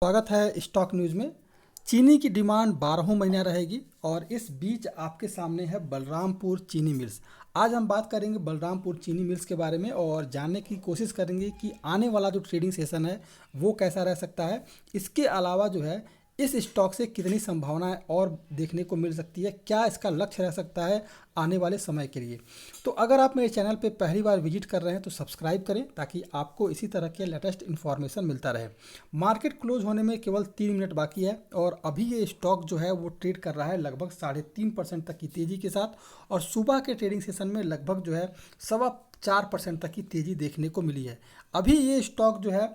स्वागत है stock news में। चीनी की डिमांड 12 महीना रहेगी और इस बीच आपके सामने है बलरामपुर चीनी मिल्स। आज हम बात करेंगे बलरामपुर चीनी मिल्स के बारे में और जानने की कोशिश करेंगे कि आने वाला जो ट्रेडिंग सेशन है वो कैसा रह सकता है। इसके अलावा जो है इस स्टॉक से कितनी संभावनाएं और देखने को मिल सकती है, क्या इसका लक्ष्य रह सकता है आने वाले समय के लिए। तो अगर आप मेरे चैनल पे पहली बार विजिट कर रहे हैं तो सब्सक्राइब करें ताकि आपको इसी तरह के लेटेस्ट इन्फॉर्मेशन मिलता रहे। मार्केट क्लोज होने में केवल 3 मिनट बाकी है और अभी ये स्टॉक जो है वो ट्रेड कर रहा है लगभग 3.5% तक की तेज़ी के साथ और सुबह के ट्रेडिंग सेशन में लगभग जो है 4.25% तक की तेज़ी देखने को मिली है। अभी ये स्टॉक जो है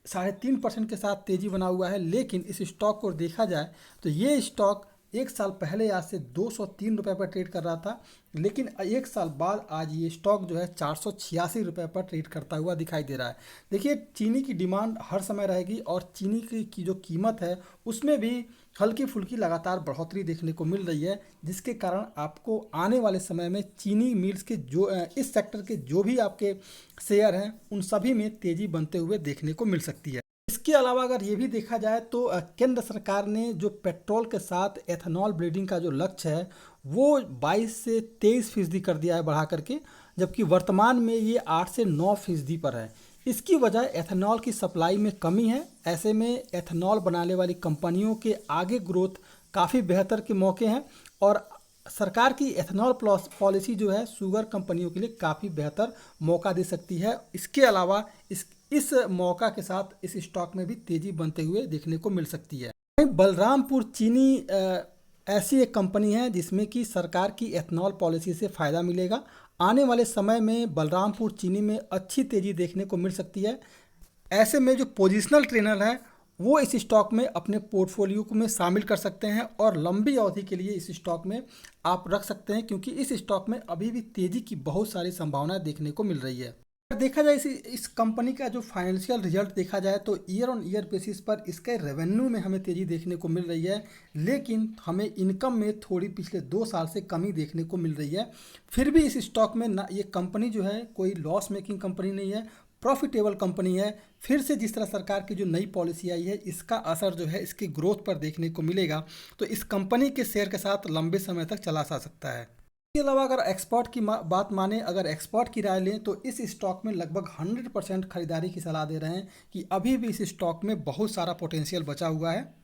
3.5% के साथ तेज़ी बना हुआ है, लेकिन इस स्टॉक को देखा जाए तो ये स्टॉक एक साल पहले आज से 203 रुपये पर ट्रेड कर रहा था, लेकिन एक साल बाद आज ये स्टॉक जो है 486 रुपये पर ट्रेड करता हुआ दिखाई दे रहा है। देखिए, चीनी की डिमांड हर समय रहेगी और चीनी की जो कीमत है उसमें भी हल्की फुल्की लगातार बढ़ोतरी देखने को मिल रही है, जिसके कारण आपको आने वाले समय में चीनी मिल्स के जो इस सेक्टर के जो भी आपके शेयर हैं उन सभी में तेज़ी बनते हुए देखने को मिल सकती है। इसके अलावा अगर ये भी देखा जाए तो केंद्र सरकार ने जो पेट्रोल के साथ एथेनॉल ब्लेंडिंग का जो लक्ष्य है वो 22 से 23% कर दिया है बढ़ा करके, जबकि वर्तमान में ये 8 से 9% पर है। इसकी वजह एथेनॉल की सप्लाई में कमी है। ऐसे में एथेनॉल बनाने वाली कंपनियों के आगे ग्रोथ काफ़ी बेहतर के मौके हैं और सरकार की एथेनॉल पॉलिसी जो है शुगर कंपनियों के लिए काफ़ी बेहतर मौका दे सकती है। इसके अलावा इस मौका के साथ इस स्टॉक में भी तेज़ी बनते हुए देखने को मिल सकती है। बलरामपुर चीनी ऐसी एक कंपनी है जिसमें कि सरकार की एथेनॉल पॉलिसी से फ़ायदा मिलेगा। आने वाले समय में बलरामपुर चीनी में अच्छी तेज़ी देखने को मिल सकती है। ऐसे में जो पोजिशनल ट्रेनर है वो इस स्टॉक में अपने पोर्टफोलियो को में शामिल कर सकते हैं और लंबी अवधि के लिए इस स्टॉक में आप रख सकते हैं, क्योंकि इस स्टॉक में अभी भी तेज़ी की बहुत सारी संभावनाएं देखने को मिल रही है। अगर देखा जाए इस कंपनी का जो फाइनेंशियल रिजल्ट देखा जाए तो ईयर ऑन ईयर बेसिस पर इसके रेवेन्यू में हमें तेज़ी देखने को मिल रही है, लेकिन हमें इनकम में थोड़ी पिछले 2 साल से कमी देखने को मिल रही है। फिर भी इस स्टॉक में ना, ये कंपनी जो है कोई लॉस मेकिंग कंपनी नहीं है, प्रॉफिटेबल कंपनी है। फिर से जिस तरह सरकार की जो नई पॉलिसी आई है इसका असर जो है इसके ग्रोथ पर देखने को मिलेगा, तो इस कंपनी के शेयर के साथ लंबे समय तक चला जा सकता है। इसके अलावा अगर एक्सपर्ट की बात माने, अगर एक्सपर्ट की राय लें तो इस स्टॉक में लगभग 100% खरीदारी की सलाह दे रहे हैं कि अभी भी इस स्टॉक में बहुत सारा पोटेंशियल बचा हुआ है।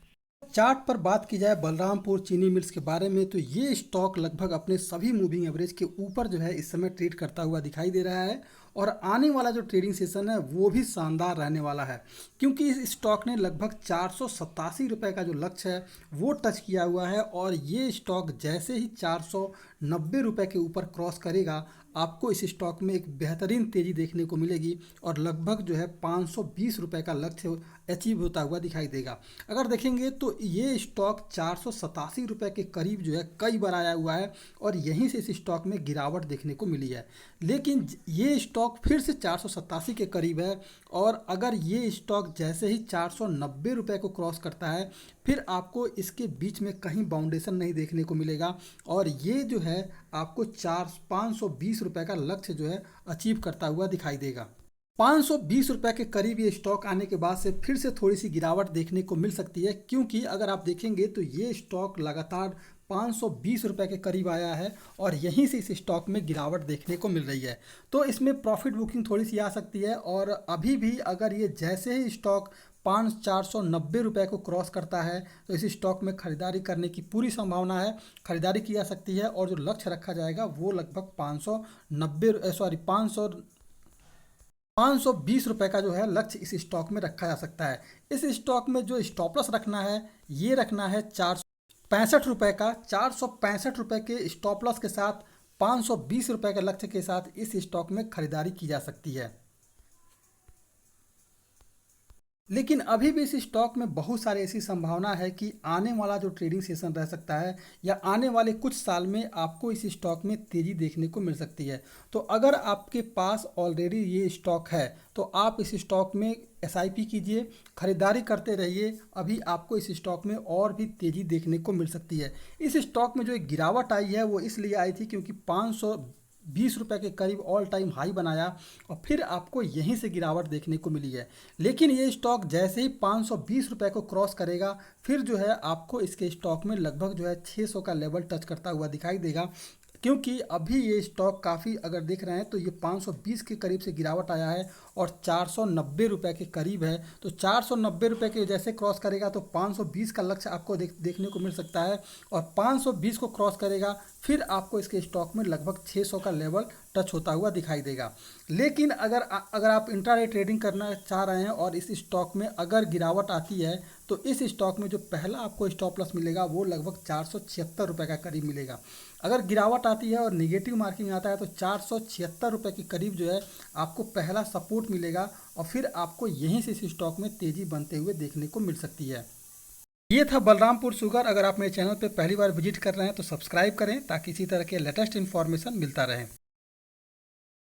चार्ट पर बात की जाए बलरामपुर चीनी मिल्स के बारे में तो ये स्टॉक लगभग अपने सभी मूविंग एवरेज के ऊपर जो है इस समय ट्रेड करता हुआ दिखाई दे रहा है और आने वाला जो ट्रेडिंग सेशन है वो भी शानदार रहने वाला है, क्योंकि इस स्टॉक ने लगभग 487 रुपये का जो लक्ष्य है वो टच किया हुआ है और ये स्टॉक जैसे ही 490 रुपये के ऊपर क्रॉस करेगा आपको इस स्टॉक में एक बेहतरीन तेज़ी देखने को मिलेगी और लगभग जो है 520 रुपये का लक्ष्य अचीव होता हुआ दिखाई देगा। अगर देखेंगे तो ये स्टॉक 487 रुपये के करीब जो है कई बार आया हुआ है और यहीं से इस स्टॉक में गिरावट देखने को मिली है, लेकिन ये स्टॉक फिर से 487 के करीब है और अगर ये स्टॉक जैसे ही 490 रुपये को क्रॉस करता है फिर आपको इसके बीच में कहीं बाउंडेशन नहीं देखने को मिलेगा और ये जो है आपको 520 रुपये का लक्ष्य जो है अचीव करता हुआ दिखाई देगा। 520 रुपये के करीब ये स्टॉक आने के बाद से फिर से थोड़ी सी गिरावट देखने को मिल सकती है, क्योंकि अगर आप देखेंगे तो ये स्टॉक लगातार 520 रुपये के करीब आया है और यहीं से इस स्टॉक में गिरावट देखने को मिल रही है। तो इसमें प्रॉफिट बुकिंग थोड़ी सी आ सकती है और अभी भी अगर ये जैसे ही स्टॉक 490 रुपये को क्रॉस करता है तो इस स्टॉक में खरीदारी करने की पूरी संभावना है, खरीदारी की जा सकती है और जो लक्ष्य रखा जाएगा वो लगभग 520 रुपये का जो है लक्ष्य इस स्टॉक में रखा जा सकता है। इस स्टॉक में जो स्टॉप लॉस रखना है ये रखना है 465 रुपये का। 465 रुपये के स्टॉप लॉस के साथ 520 रुपये के लक्ष्य के साथ इस स्टॉक में खरीदारी की जा सकती है। लेकिन अभी भी इस स्टॉक में बहुत सारी ऐसी संभावना है कि आने वाला जो ट्रेडिंग सेशन रह सकता है या आने वाले कुछ साल में आपको इस स्टॉक में तेज़ी देखने को मिल सकती है। तो अगर आपके पास ऑलरेडी ये स्टॉक है तो आप इस स्टॉक में एसआईपी कीजिए, खरीदारी करते रहिए। अभी आपको इस स्टॉक में और भी तेज़ी देखने को मिल सकती है। इस स्टॉक में जो एक गिरावट आई है वो इसलिए आई थी क्योंकि ₹20 के करीब ऑल टाइम हाई बनाया और फिर आपको यहीं से गिरावट देखने को मिली है। लेकिन ये स्टॉक जैसे ही ₹520 को क्रॉस करेगा, फिर जो है आपको इसके स्टॉक में लगभग जो है 600 का लेवल टच करता हुआ दिखाई देगा, क्योंकि अभी ये स्टॉक काफ़ी अगर देख रहे हैं तो ये 520 के करीब से गिरावट आया है और ₹490 के करीब है। तो ₹490 के जैसे क्रॉस करेगा तो 520 का लक्ष्य आपको देखने को मिल सकता है और 520 को क्रॉस करेगा फिर आपको इसके स्टॉक में लगभग 600 का लेवल टच होता हुआ दिखाई देगा। लेकिन अगर आप इंट्राडे ट्रेडिंग करना चाह रहे हैं और इस स्टॉक में अगर गिरावट आती है तो इस स्टॉक में जो पहला आपको स्टॉप लॉस मिलेगा वो लगभग ₹476 का करीब मिलेगा। अगर गिरावट आती है और निगेटिव मार्किंग आता है तो ₹476 के करीब जो है आपको पहला सपोर्ट मिलेगा और फिर आपको यहीं से इस स्टॉक में तेज़ी बनते हुए देखने को मिल सकती है। ये था बलरामपुर शुगर। अगर आप मेरे चैनल पर पहली बार विजिट कर रहे हैं तो सब्सक्राइब करें ताकि इसी तरह के लेटेस्ट इन्फॉर्मेशन मिलता रहे।